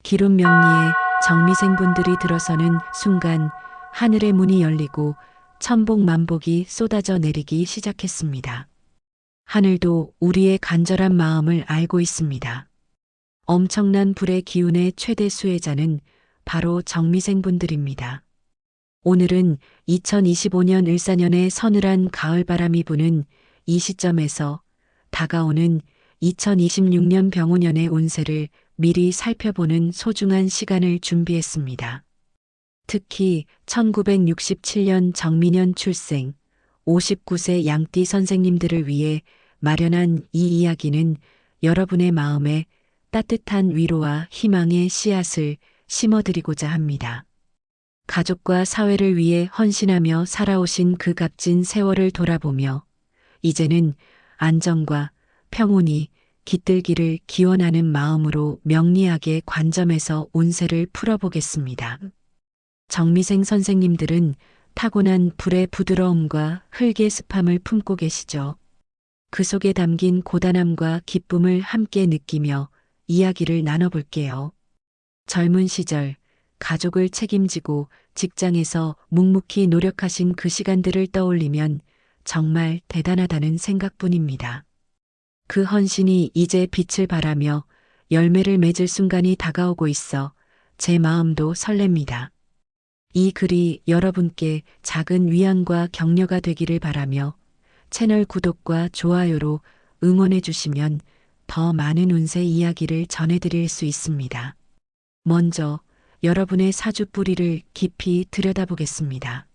기름 명리에 정미생분들이 들어서는 순간 하늘의 문이 열리고 천복만복이 쏟아져 내리기 시작했습니다. 하늘도 우리의 간절한 마음을 알고 있습니다. 엄청난 불의 기운의 최대 수혜자는 바로 정미생분들입니다. 오늘은 2025년 을사년의 서늘한 가을바람이 부는 이 시점에서 다가오는 2026년 병오년의 운세를 미리 살펴보는 소중한 시간을 준비했습니다. 특히 1967년 정민년 출생 59세 양띠 선생님들을 위해 마련한 이 이야기는 여러분의 마음에 따뜻한 위로와 희망의 씨앗을 심어드리고자 합니다. 가족과 사회를 위해 헌신하며 살아오신 그 값진 세월을 돌아보며 이제는 안정과 평온이 깃들기를 기원하는 마음으로 명리학의 관점에서 운세를 풀어보겠습니다. 정미생 선생님들은 타고난 불의 부드러움과 흙의 습함을 품고 계시죠. 그 속에 담긴 고단함과 기쁨을 함께 느끼며 이야기를 나눠볼게요. 젊은 시절 가족을 책임지고 직장에서 묵묵히 노력하신 그 시간들을 떠올리면 정말 대단하다는 생각뿐입니다. 그 헌신이 이제 빛을 발하며 열매를 맺을 순간이 다가오고 있어 제 마음도 설렙니다. 이 글이 여러분께 작은 위안과 격려가 되기를 바라며 채널 구독과 좋아요로 응원해 주시면 더 많은 운세 이야기를 전해드릴 수 있습니다. 먼저 여러분의 사주 뿌리를 깊이 들여다보겠습니다.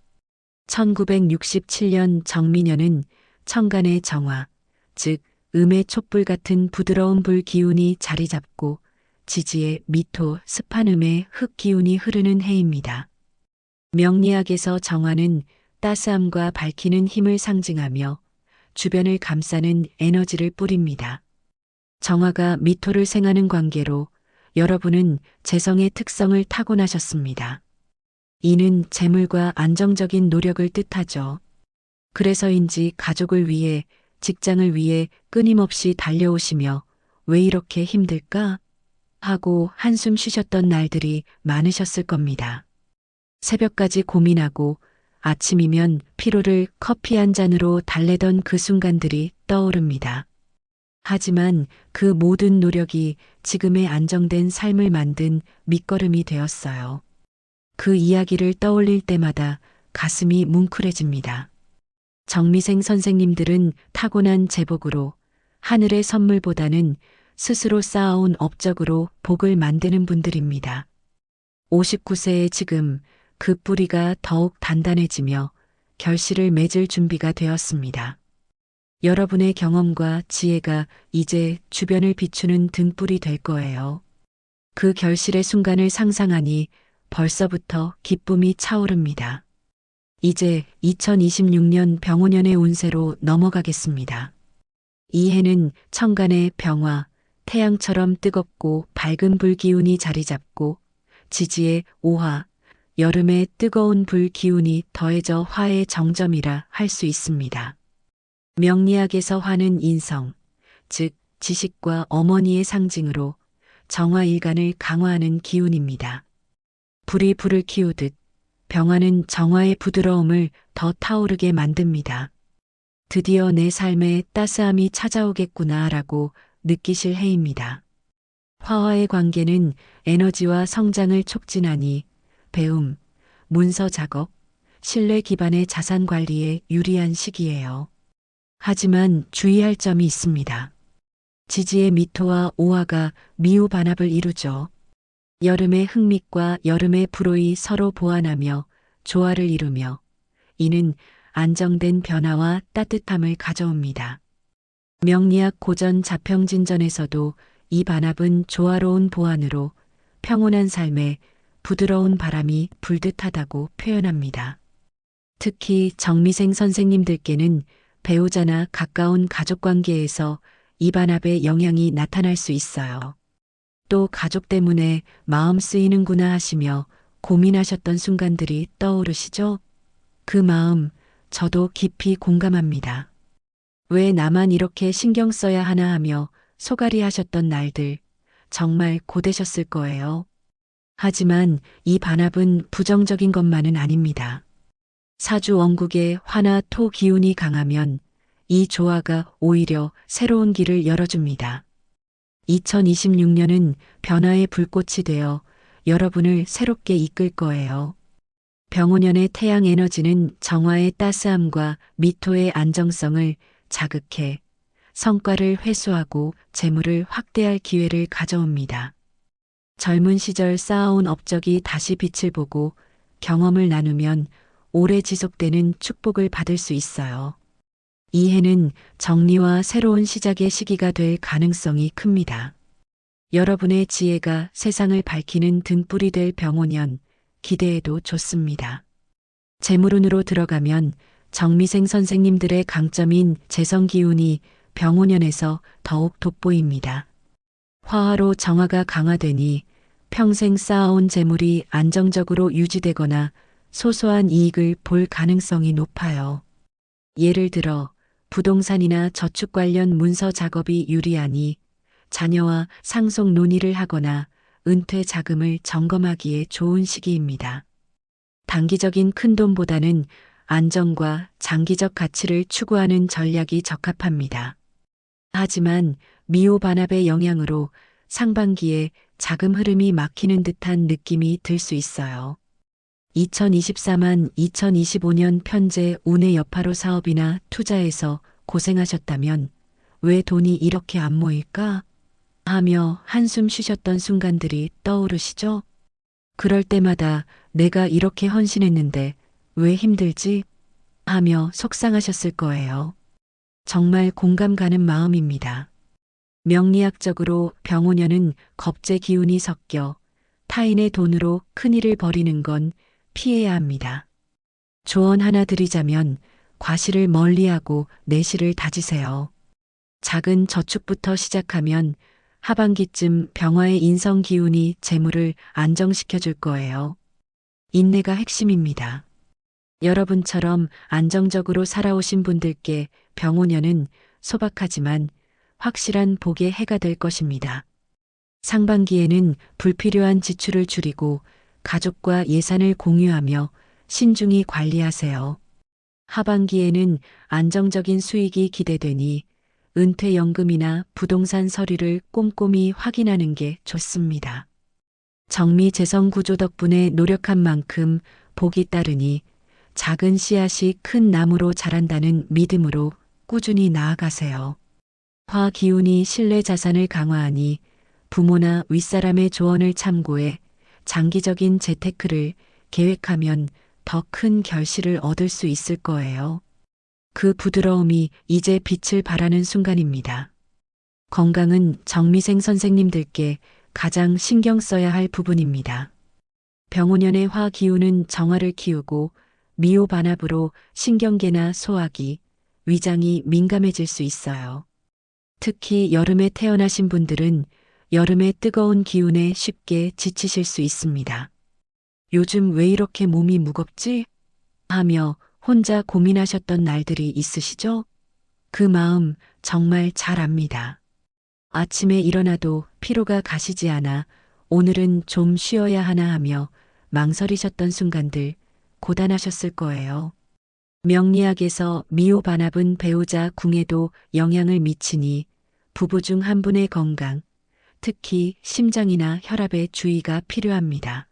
1967년 정민년은 천간의 정화, 즉 음의 촛불 같은 부드러운 불 기운이 자리 잡고 지지의 미토, 습한 음의 흙 기운이 흐르는 해입니다. 명리학에서 정화는 따스함과 밝히는 힘을 상징하며 주변을 감싸는 에너지를 뿌립니다. 정화가 미토를 생하는 관계로 여러분은 재성의 특성을 타고나셨습니다. 이는 재물과 안정적인 노력을 뜻하죠. 그래서인지 가족을 위해 직장을 위해 끊임없이 달려오시며 왜 이렇게 힘들까? 하고 한숨 쉬셨던 날들이 많으셨을 겁니다. 새벽까지 고민하고 아침이면 피로를 커피 한 잔으로 달래던 그 순간들이 떠오릅니다. 하지만 그 모든 노력이 지금의 안정된 삶을 만든 밑거름이 되었어요. 그 이야기를 떠올릴 때마다 가슴이 뭉클해집니다. 정미생 선생님들은 타고난 제복으로 하늘의 선물보다는 스스로 쌓아온 업적으로 복을 만드는 분들입니다. 59세의 지금 그 뿌리가 더욱 단단해지며 결실을 맺을 준비가 되었습니다. 여러분의 경험과 지혜가 이제 주변을 비추는 등불이 될 거예요. 그 결실의 순간을 상상하니 벌써부터 기쁨이 차오릅니다. 이제 2026년 병오년의 운세로 넘어가겠습니다. 이 해는 천간의 병화, 태양처럼 뜨겁고 밝은 불 기운이 자리 잡고 지지의 오화, 여름의 뜨거운 불 기운이 더해져 화의 정점이라 할 수 있습니다. 명리학에서 화는 인성, 즉 지식과 어머니의 상징으로 정화일간을 강화하는 기운입니다. 불이 불을 키우듯 병화는 정화의 부드러움을 더 타오르게 만듭니다. 드디어 내 삶에 따스함이 찾아오겠구나라고 느끼실 해입니다. 화와의 관계는 에너지와 성장을 촉진하니 배움, 문서 작업, 신뢰 기반의 자산 관리에 유리한 시기예요. 하지만 주의할 점이 있습니다. 지지의 미토와 오화가 미우 반합을 이루죠. 여름의 흑밑과 여름의 불호이 서로 보완하며 조화를 이루며 이는 안정된 변화와 따뜻함을 가져옵니다. 명리학 고전 자평진전에서도 이 반합은 조화로운 보완으로 평온한 삶에 부드러운 바람이 불듯하다고 표현합니다. 특히 정미생 선생님들께는 배우자나 가까운 가족관계에서 이 반합의 영향이 나타날 수 있어요. 또 가족 때문에 마음 쓰이는구나 하시며 고민하셨던 순간들이 떠오르시죠? 그 마음 저도 깊이 공감합니다. 왜 나만 이렇게 신경 써야 하나 하며 소갈이 하셨던 날들 정말 고되셨을 거예요. 하지만 이 반합은 부정적인 것만은 아닙니다. 사주 원국의 화나 토 기운이 강하면 이 조화가 오히려 새로운 길을 열어줍니다. 2026년은 변화의 불꽃이 되어 여러분을 새롭게 이끌 거예요. 병오년의 태양 에너지는 정화의 따스함과 미토의 안정성을 자극해 성과를 회수하고 재물을 확대할 기회를 가져옵니다. 젊은 시절 쌓아온 업적이 다시 빛을 보고 경험을 나누면 오래 지속되는 축복을 받을 수 있어요. 이 해는 정리와 새로운 시작의 시기가 될 가능성이 큽니다. 여러분의 지혜가 세상을 밝히는 등불이 될 병오년 기대해도 좋습니다. 재물운으로 들어가면 정미생 선생님들의 강점인 재성 기운이 병오년에서 더욱 돋보입니다. 화화로 정화가 강화되니 평생 쌓아온 재물이 안정적으로 유지되거나 소소한 이익을 볼 가능성이 높아요. 예를 들어 부동산이나 저축 관련 문서 작업이 유리하니 자녀와 상속 논의를 하거나 은퇴 자금을 점검하기에 좋은 시기입니다. 단기적인 큰돈보다는 안정과 장기적 가치를 추구하는 전략이 적합합니다. 하지만 미호 반합의 영향으로 상반기에 자금 흐름이 막히는 듯한 느낌이 들 수 있어요. 2024만 2025년 편제 운의 여파로 사업이나 투자에서 고생하셨다면 왜 돈이 이렇게 안 모일까? 하며 한숨 쉬셨던 순간들이 떠오르시죠? 그럴 때마다 내가 이렇게 헌신했는데 왜 힘들지? 하며 속상하셨을 거예요. 정말 공감 가는 마음입니다. 명리학적으로 병오년은 겁재 기운이 섞여 타인의 돈으로 큰일을 벌이는 건 피해야 합니다. 조언 하나 드리자면 과실을 멀리하고 내실을 다지세요. 작은 저축부터 시작하면 하반기쯤 병화의 인성 기운이 재물을 안정시켜 줄 거예요. 인내가 핵심입니다. 여러분처럼 안정적으로 살아오신 분들께 병오년은 소박하지만 확실한 복의 해가 될 것입니다. 상반기에는 불필요한 지출을 줄이고 가족과 예산을 공유하며 신중히 관리하세요. 하반기에는 안정적인 수익이 기대되니 은퇴연금이나 부동산 서류를 꼼꼼히 확인하는 게 좋습니다. 정미재성 구조 덕분에 노력한 만큼 복이 따르니 작은 씨앗이 큰 나무로 자란다는 믿음으로 꾸준히 나아가세요. 화 기운이 신뢰 자산을 강화하니 부모나 윗사람의 조언을 참고해 장기적인 재테크를 계획하면 더 큰 결실을 얻을 수 있을 거예요. 그 부드러움이 이제 빛을 발하는 순간입니다. 건강은 정미생 선생님들께 가장 신경 써야 할 부분입니다. 병오년의 화 기운은 정화를 키우고 미호 반합으로 신경계나 소화기, 위장이 민감해질 수 있어요. 특히 여름에 태어나신 분들은 여름의 뜨거운 기운에 쉽게 지치실 수 있습니다. 요즘 왜 이렇게 몸이 무겁지? 하며 혼자 고민하셨던 날들이 있으시죠? 그 마음 정말 잘 압니다. 아침에 일어나도 피로가 가시지 않아 오늘은 좀 쉬어야 하나 하며 망설이셨던 순간들 고단하셨을 거예요. 명리학에서 미호 반합은 배우자 궁에도 영향을 미치니 부부 중 한 분의 건강, 특히 심장이나 혈압에 주의가 필요합니다.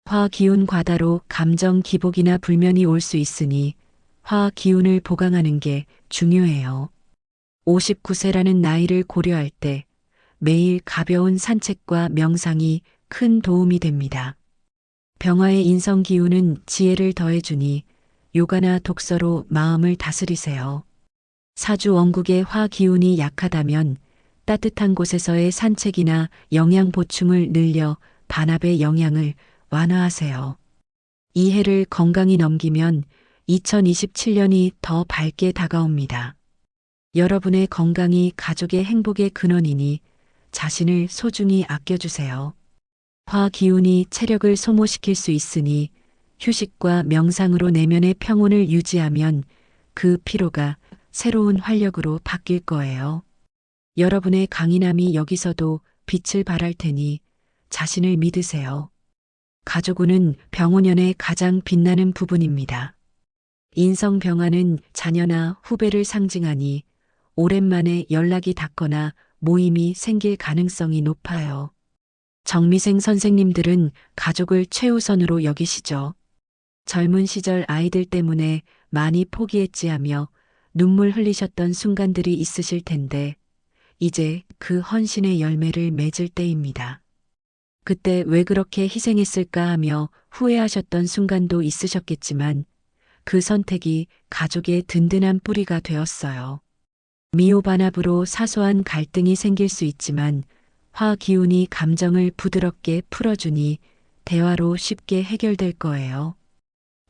화 기운 과다로 감정 기복이나 불면이 올 수 있으니 화 기운을 보강하는 게 중요해요. 59세라는 나이를 고려할 때 매일 가벼운 산책과 명상이 큰 도움이 됩니다. 병화의 인성 기운은 지혜를 더해주니 요가나 독서로 마음을 다스리세요. 사주 원국의 화 기운이 약하다면 따뜻한 곳에서의 산책이나 영양 보충을 늘려 반합의 영향을 완화하세요. 이 해를 건강히 넘기면 2027년이 더 밝게 다가옵니다. 여러분의 건강이 가족의 행복의 근원이니 자신을 소중히 아껴주세요. 화 기운이 체력을 소모시킬 수 있으니 휴식과 명상으로 내면의 평온을 유지하면 그 피로가 새로운 활력으로 바뀔 거예요. 여러분의 강인함이 여기서도 빛을 발할 테니 자신을 믿으세요. 가족운은 병오년의 가장 빛나는 부분입니다. 인성병화는 자녀나 후배를 상징하니 오랜만에 연락이 닿거나 모임이 생길 가능성이 높아요. 정미생 선생님들은 가족을 최우선으로 여기시죠. 젊은 시절 아이들 때문에 많이 포기했지 하며 눈물 흘리셨던 순간들이 있으실 텐데 이제 그 헌신의 열매를 맺을 때입니다. 그때 왜 그렇게 희생했을까 하며 후회하셨던 순간도 있으셨겠지만 그 선택이 가족의 든든한 뿌리가 되었어요. 미오반합으로 사소한 갈등이 생길 수 있지만 화 기운이 감정을 부드럽게 풀어주니 대화로 쉽게 해결될 거예요.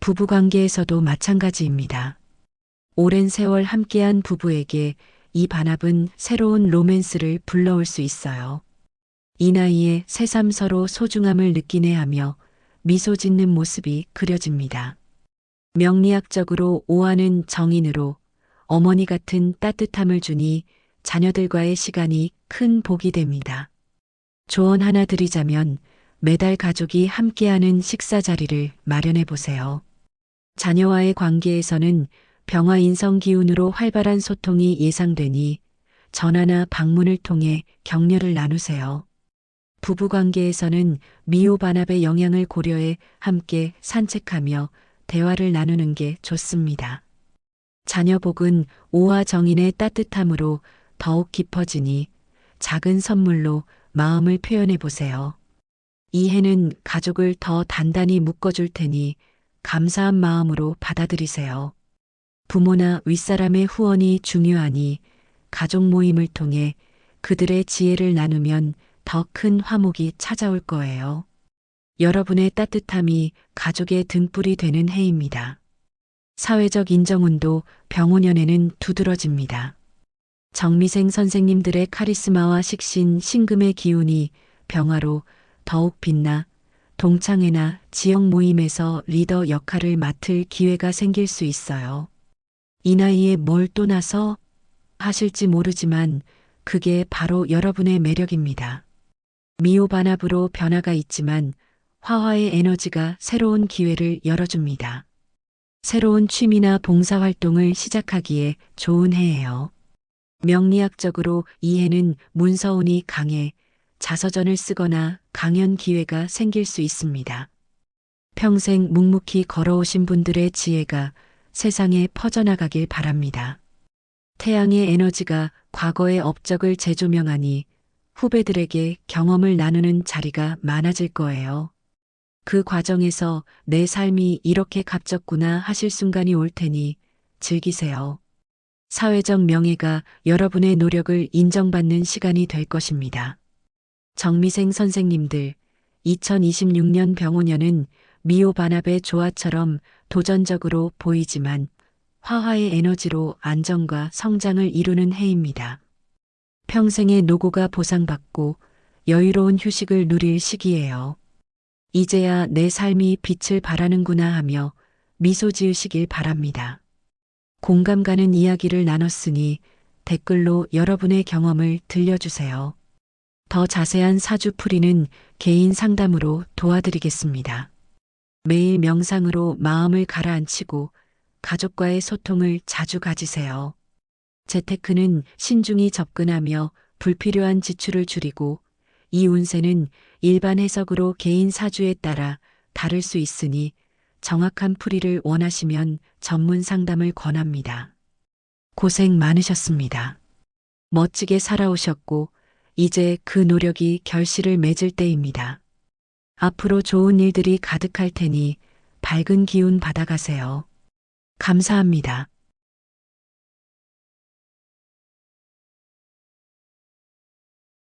부부관계에서도 마찬가지입니다. 오랜 세월 함께한 부부에게 이 반합은 새로운 로맨스를 불러올 수 있어요. 이 나이에 새삼 서로 소중함을 느끼네 하며 미소 짓는 모습이 그려집니다. 명리학적으로 오화는 정인으로 어머니 같은 따뜻함을 주니 자녀들과의 시간이 큰 복이 됩니다. 조언 하나 드리자면 매달 가족이 함께하는 식사 자리를 마련해 보세요. 자녀와의 관계에서는 병화 인성 기운으로 활발한 소통이 예상되니 전화나 방문을 통해 격려를 나누세요. 부부 관계에서는 미오 반합의 영향을 고려해 함께 산책하며 대화를 나누는 게 좋습니다. 자녀 복은 오화 정인의 따뜻함으로 더욱 깊어지니 작은 선물로 마음을 표현해 보세요. 이 해는 가족을 더 단단히 묶어줄 테니 감사한 마음으로 받아들이세요. 부모나 윗사람의 후원이 중요하니 가족 모임을 통해 그들의 지혜를 나누면 더 큰 화목이 찾아올 거예요. 여러분의 따뜻함이 가족의 등불이 되는 해입니다. 사회적 인정운도 병오년에는 두드러집니다. 정미생 선생님들의 카리스마와 식신, 신금의 기운이 병화로 더욱 빛나 동창회나 지역 모임에서 리더 역할을 맡을 기회가 생길 수 있어요. 이 나이에 뭘 또 나서 하실지 모르지만 그게 바로 여러분의 매력입니다. 미오반합으로 변화가 있지만 화화의 에너지가 새로운 기회를 열어줍니다. 새로운 취미나 봉사활동을 시작하기에 좋은 해예요. 명리학적으로 이 해는 문서운이 강해 자서전을 쓰거나 강연 기회가 생길 수 있습니다. 평생 묵묵히 걸어오신 분들의 지혜가 세상에 퍼져나가길 바랍니다. 태양의 에너지가 과거의 업적을 재조명하니 후배들에게 경험을 나누는 자리가 많아질 거예요. 그 과정에서 내 삶이 이렇게 값졌구나 하실 순간이 올 테니 즐기세요. 사회적 명예가 여러분의 노력을 인정받는 시간이 될 것입니다. 정미생 선생님들, 2026년 병오년은 미오반합의 조화처럼 도전적으로 보이지만 화화의 에너지로 안정과 성장을 이루는 해입니다. 평생의 노고가 보상받고 여유로운 휴식을 누릴 시기예요. 이제야 내 삶이 빛을 발하는구나 하며 미소 지으시길 바랍니다. 공감 가는 이야기를 나눴으니 댓글로 여러분의 경험을 들려주세요. 더 자세한 사주풀이는 개인 상담으로 도와드리겠습니다. 매일 명상으로 마음을 가라앉히고 가족과의 소통을 자주 가지세요. 재테크는 신중히 접근하며 불필요한 지출을 줄이고 이 운세는 일반 해석으로 개인 사주에 따라 다를 수 있으니 정확한 풀이를 원하시면 전문 상담을 권합니다. 고생 많으셨습니다. 멋지게 살아오셨고 이제 그 노력이 결실을 맺을 때입니다. 앞으로 좋은 일들이 가득할 테니 밝은 기운 받아가세요. 감사합니다.